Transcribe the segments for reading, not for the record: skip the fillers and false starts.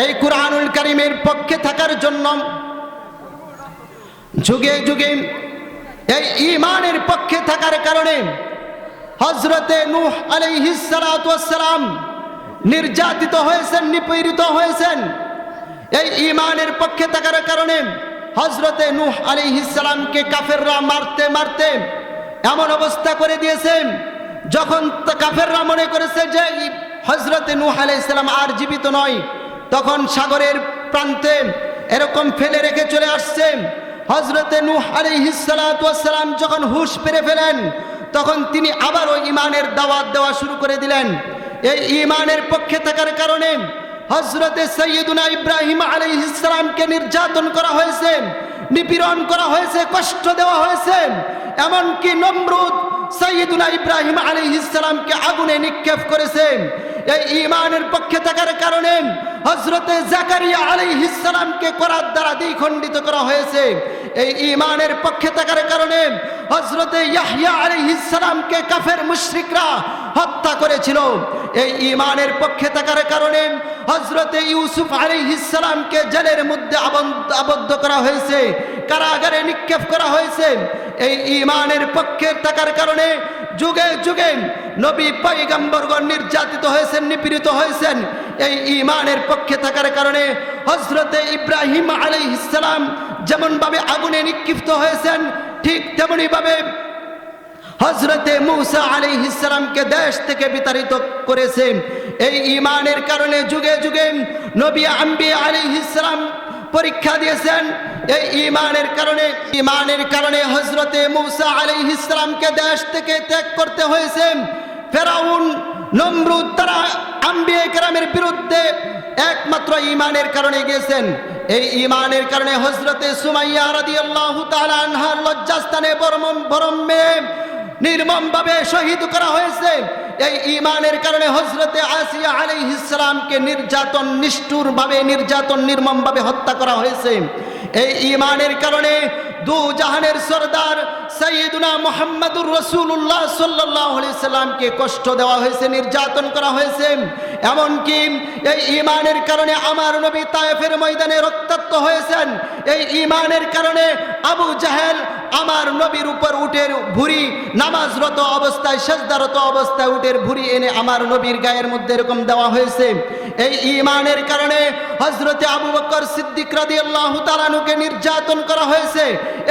এই কুরআনুল কারীমের পক্ষে থাকার জন্য যুগে যুগে এই ঈমানের পক্ষে থাকার কারণে হযরতে নূহ আলাইহিস সালাতু ওয়াস সালাম নির্যাতিত হয়েছেন, নিপীড়িত হয়েছেন। এই ঈমানের পক্ষে থাকার কারণে হযরতে নূহ আলাইহিস সালামকে কাফেররা মারতে মারতে এমন অবস্থা করে দিয়েছেন, যখন কাফেররা মনে করেছে যে হযরতে নূহ আলাইহিস সালাম আর জীবিত নয়, তখন সাগরের প্রান্তে এরকম ফেলে রেখে চলে আসছেন। হযরতে নূহ আলাইহিস সালাতু ওয়াস সালাম যখন হুঁশ ফিরে ফেলেন, তখন তিনি আবারও ঈমানের দাওয়াত দেওয়া শুরু করে দিলেন। এই ঈমানের পক্ষে থাকার কারণে হযরতে সাইয়্যিদুনা ইব্রাহিম আলাইহিস সালামকে নির্যাতন করা হয়েছে, নিপীড়ন করা হয়েছে, কষ্ট দেওয়া হয়েছে। এমনকি নমরুদ সাইয়্যিদুনা ইব্রাহিম আলাইহিস সালামকে আগুনে নিক্ষেপ করেছেন। এই ঈমানের পক্ষে থাকার কারণে হযরতে জাকারিয়া আলাইহিস সালামকে করাত দ্বারা দ্বিখণ্ডিত করা হয়েছে। এই ঈমানের পক্ষে থাকার কারণে হযরতে ইয়াহইয়া আলাইহিস সালামকে কাফের মুশরিকরা হত্যা করেছিল। এই ঈমানের পক্ষে থাকার কারণে হযরতে ইউসুফ আলাইহিস সালামকে জেলের মধ্যে আবদ্ধ করা হয়েছে, কারাগারে নিক্ষেপ করা হয়েছে। এই ঈমানের পক্ষে থাকার কারণে যুগে যুগে নবী পয়গম্বরগণ নির্যাতিত হয়েছেন, নিপীড়িত হয়েছেন। এই ঈমানের পক্ষে থাকার কারণে হযরতে ইব্রাহিম আলাইহিস সালাম যেমন ভাবে আগুনে নিক্ষিপ্ত হয়েছেন, ঠিক তেমনি ভাবে হযরতে মূসা আলাইহিস সালামকে দেশ থেকে বিতাড়িত করেছেন। এই ঈমানের কারণে যুগে যুগে নবী আম্বিয়া আলাইহিস সালাম পরীক্ষা দিয়েছেন। এই ঈমানের কারণে হযরতে মূসা আলাইহিস সালামকে দেশ থেকে ত্যাগ করতে হয়েছে। ফেরাউন, নমরুদ তারা আম্বিয়া কেরামের বিরুদ্ধে একমাত্র ঈমানের কারণে গিয়েছেন। এই ঈমানের কারণে হযরতে সুমাইয়া রাদিয়াল্লাহু তাআলা আনহার লজ্জাস্থানে বরম মেয়ে নির্মমভাবে শহীদ করা হয়েছে। এই ঈমানের কারণে হযরতে আসিয়া আলাইহিস সালামকে নিষ্ঠুরভাবে নির্মমভাবে হত্যা করা হয়েছে। এই ঈমানের কারণে দু জাহানের সরদার সাইয়্যিদুনা মুহাম্মদুর রাসূলুল্লাহ সাল্লাল্লাহু আলাইহি সাল্লামকে কষ্ট দেওয়া হয়েছে, নির্যাতন করা হয়েছে। এমনকি এই ঈমানের কারণে আমার নবী তায়েফের ময়দানে রক্তাক্ত হয়েছেন। এই ঈমানের কারণে আবু জাহেল আমার নবীর উপর উটের ভুঁড়ি নামাজরত অবস্থায়, সেজদারত অবস্থায় উটের ভুঁড়ি এনে আমার নবীর গায়ের মধ্যে এরকম দেওয়া হয়েছে। এই ঈমানের কারণে হযরতে আবু বকর সিদ্দিক রাদিয়াল্লাহু তাআলা আনহুকে নির্যাতন করা হয়েছে।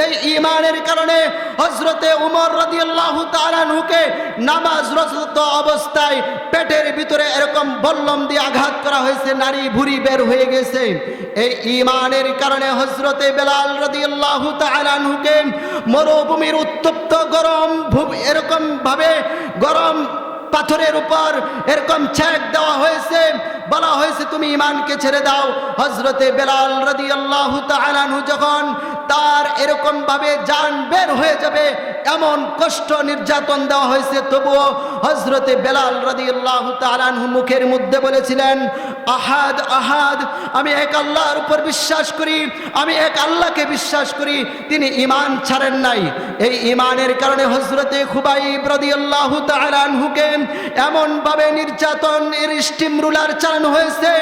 এই ঈমানের কারণে হযরতে উমর রাদিয়াল্লাহু তাআলা আনহুকে নামাজরত অবস্থায় পেটের ভিতরে এরকম বল্লম দিয়ে আঘাত করা হয়েছে, নারী ভুঁড়ি বের হয়ে গেছে। এই ঈমানের কারণে হযরতে বেলাল রাদিয়াল্লাহু তাআলা আনহুকে মরুভূমির উত্তপ্ত গরম এরকম ভাবে গরম পাথরের উপর এরকম ছেক দেওয়া হয়েছে, বলা হয়েছে তুমি ঈমানকে ছেড়ে দাও। হযরতে বেলাল রাদিয়াল্লাহু তাআলা আনহু যখন তার এরকম ভাবে জান বের হয়ে যাবে এমন কষ্ট নির্যাতন দেওয়া হয়েছে, তবুও হযরতে বেলাল রাদিয়াল্লাহু তাআলা আনহু মুখের মধ্যে বলেছিলেন আহাদ আহাদ, আমি এক আল্লাহর উপর বিশ্বাস করি, আমি এক আল্লাহকে বিশ্বাস করি। তিনি ঈমান ছাড়েন নাই। এই ঈমানের কারণে হযরতে খুবাইব রাদিয়াল্লাহু তাআলা আনহুকে এমন ভাবে নির্যাতন স্টিম রুলার চালানো হয়েছে,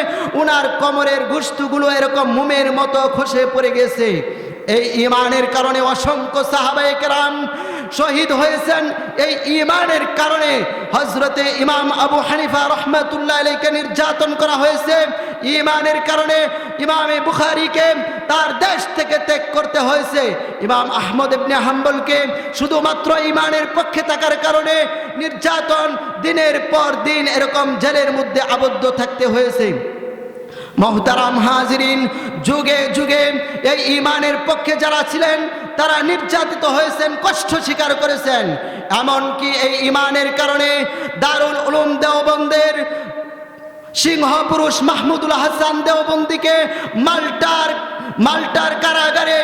উনার কোমরের গোশতগুলো এরকম মোমের মতো খসে পড়ে গেছে। এই ঈমানের কারণে অসংখ্য সাহাবায়ে কেরাম শহীদ হয়েছেন। এই ঈমানের কারণে হযরতে ইমাম আবু হানিফা রাহমাতুল্লাহ আলাইহিকে নির্যাতন করা হয়েছে। ঈমানের কারণে ইমামে বুখারীকে তার দেশ থেকে ত্যাগ করতে হয়েছে। ইমাম আহমদ ইবনে হাম্বলকে শুধুমাত্র ঈমানের পক্ষে থাকার কারণে নির্যাতন দিনের পর দিন এরকম জেলের মধ্যে আবদ্ধ থাকতে হয়েছে। মুহতারাম হাজিরিন, যুগে যুগে এই ঈমানের পক্ষে যারা ছিলেন তারা নির্যাতিত হয়েছেন, কষ্ট স্বীকার করেছেন। এমনকি এই ঈমানের কারণে দারুল উলুম দেওবন্দের সিংহ পুরুষ মাহমুদুল হাসান দেওবন্দিকে মাল্টার কারাগারে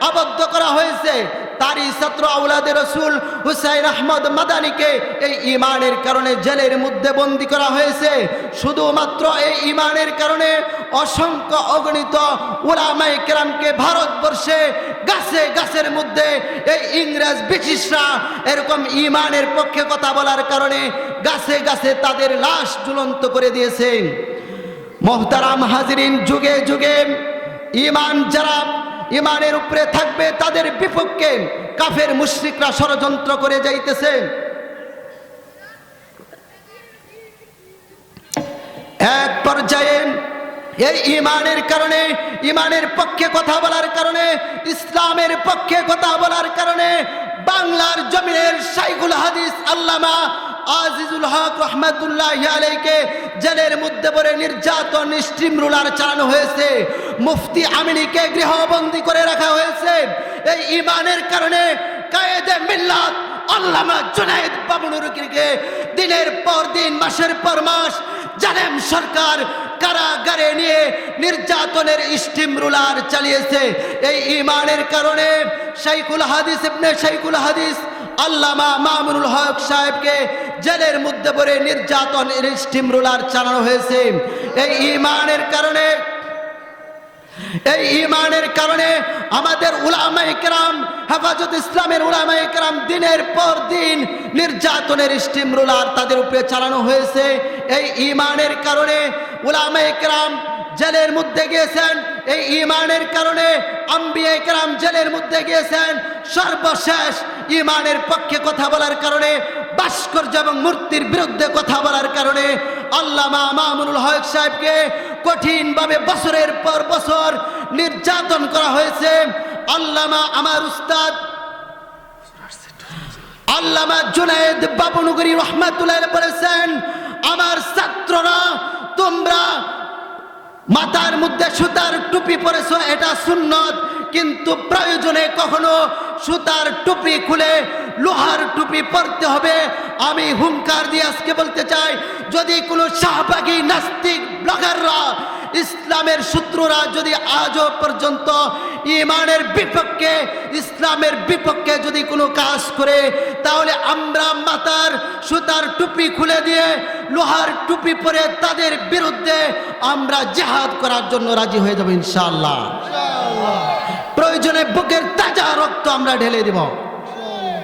আবদ্ধ করা হয়েছে। তারই ছাত্র আওলাদে রসুল হুসাইন আহমদ মাদানীকে এই ঈমানের কারণে জেলের মধ্যে বন্দী করা হয়েছে। শুধুমাত্র এই ঈমানের কারণে অসংখ্য অগণিত উলামায়ে কেরামকে ভারতবর্ষে গাছে গাছের মধ্যে এই ইংরেজ ব্রিটিশরা এরকম ঈমানের পক্ষে কথা বলার কারণে গাছে গাছে তাদের লাশ ঝুলন্ত করে দিয়েছে। মোহতারাম হাজিরিন, যুগে যুগে ঈমান যারা ঈমানের উপরে থাকবে তাদের বিপক্ষে কাফের মুশরিকরা ষড়যন্ত্র করে যাইতেছে। এক পর্যায়ে এই ঈমানের কারণে, ঈমানের পক্ষে কথা বলার কারণে, ইসলামের পক্ষে কথা বলার কারণে বাংলার জমিনের শাইখুল হাদিস আল্লামা আজিজুল হক রহমাতুল্লাহি আলাইহিকে জেলের মধ্যে পড়ে নির্যাতন, স্টিম রোলার চালানো হয়েছে। মুফতি আমিনীকে গৃহবন্দী করে রাখা হয়েছে। এই ঈমানের কারণে কায়েদে মিল্লাত আল্লামা জুনায়েদ বাবুনুরকে দিনের পর দিন, মাসের পর মাস জালেম সরকার কারাগারে নিয়ে নির্যাতনের স্টিম রোলার চালিয়েছে। এই ঈমানের কারণে শাইখুল হাদিস ইবনে শাইখুল হাদিস আল্লামা মামুনুল হক সাহেবকে জেলের মধ্যে পড়ে নির্যাতনের স্টিম রোলার চালানো হয়েছে। এই ঈমানের কারণে আমাদের উলামায়ে কেরাম, হেফাজত ইসলামের উলামায়ে কেরাম দিনের পর দিন নির্যাতনের স্টিম রোলার তাদের উপরে চালানো হয়েছে। এই ঈমানের কারণে উলামায়ে কেরাম জেলের মধ্যে গিয়েছেন। এই ঈমানের কারণে আম্বিয়ায়ে কেরাম জেলের মধ্যে গিয়েছেন। সর্বশেষ ঈমানের পক্ষে কথা বলার কারণে, ভাস্কর্য এবং মূর্তির বিরুদ্ধে কথা বলার কারণে আল্লামা মামুনুল হক সাহেবকে কঠিনভাবে বছরের পর বছর নির্যাতন করা হয়েছে। আল্লামা আমার উস্তাদ আল্লামা জুনায়েদ বাবুনগরী রহমাতুল্লাহ বলেছেন, আমার ছাত্ররা, তোমরা মাথার মধ্যে সুতার টুপি পরেছো, এটা সুন্নত, কিন্তু প্রয়োজনে কখনো সুতার টুপি খুলে লোহার টুপি পরতে হবে। আমি হুঙ্কার দিয়ে আজকে বলতে চাই, যদি কোনো শাহবাগী নাস্তিক ব্লগাররা, ইসলামের শত্রুরা যদি আজও পর্যন্ত ঈমানের বিপক্ষে, ইসলামের বিপক্ষে যদি কোনো কাজ করে, তাহলে আমরা মাথার সুতার টুপি খুলে দিয়ে লোহার টুপি পরে তাদের বিরুদ্ধে আমরা জিহাদ করার জন্য রাজি হয়ে যাব ইনশাআল্লাহ। প্রয়োজনে বুকের তাজা রক্ত আমরা ঢেলে দেব।